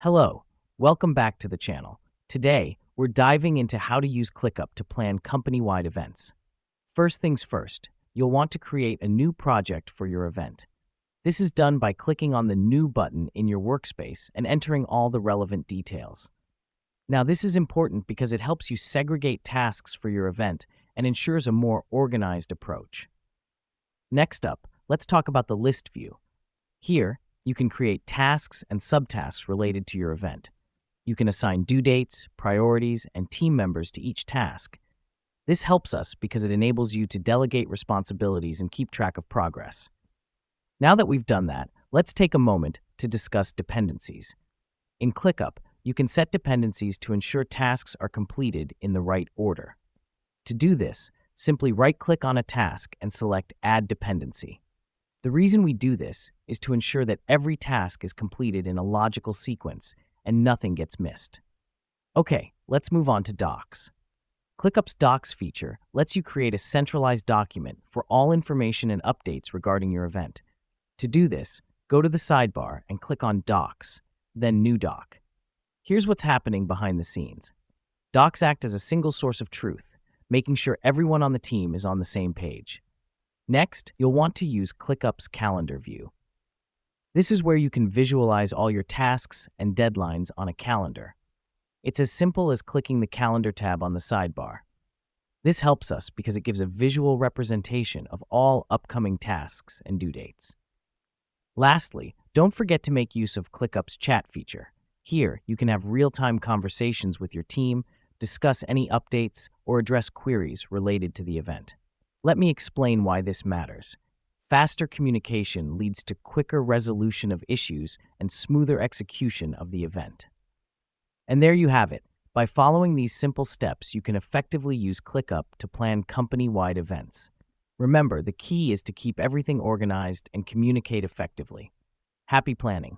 Hello, welcome back to the channel. Today, we're diving into how to use Clickup to plan company-wide events. First things first, you'll want to create a new project for your event. This is done by clicking on the New button in your workspace and entering all the relevant details. Now, this is important because it helps you segregate tasks for your event and ensures a more organized approach. Next up, let's talk about the list view. Here, you can create tasks and subtasks related to your event. You can assign due dates, priorities, and team members to each task. This helps us because it enables you to delegate responsibilities and keep track of progress. Now that we've done that, let's take a moment to discuss dependencies. In Clickup, you can set dependencies to ensure tasks are completed in the right order. To do this, simply right-click on a task and select Add Dependency. The reason we do this is to ensure that every task is completed in a logical sequence and nothing gets missed. Okay, let's move on to Docs. Clickup's Docs feature lets you create a centralized document for all information and updates regarding your event. To do this, go to the sidebar and click on Docs, then New Doc. Here's what's happening behind the scenes. Docs act as a single source of truth, making sure everyone on the team is on the same page. Next, you'll want to use Clickup's Calendar view. This is where you can visualize all your tasks and deadlines on a calendar. It's as simple as clicking the Calendar tab on the sidebar. This helps us because it gives a visual representation of all upcoming tasks and due dates. Lastly, don't forget to make use of Clickup's Chat feature. Here, you can have real-time conversations with your team, discuss any updates, or address queries related to the event. Let me explain why this matters. Faster communication leads to quicker resolution of issues and smoother execution of the event. And there you have it. By following these simple steps, you can effectively use Clickup to plan company-wide events. Remember, the key is to keep everything organized and communicate effectively. Happy planning!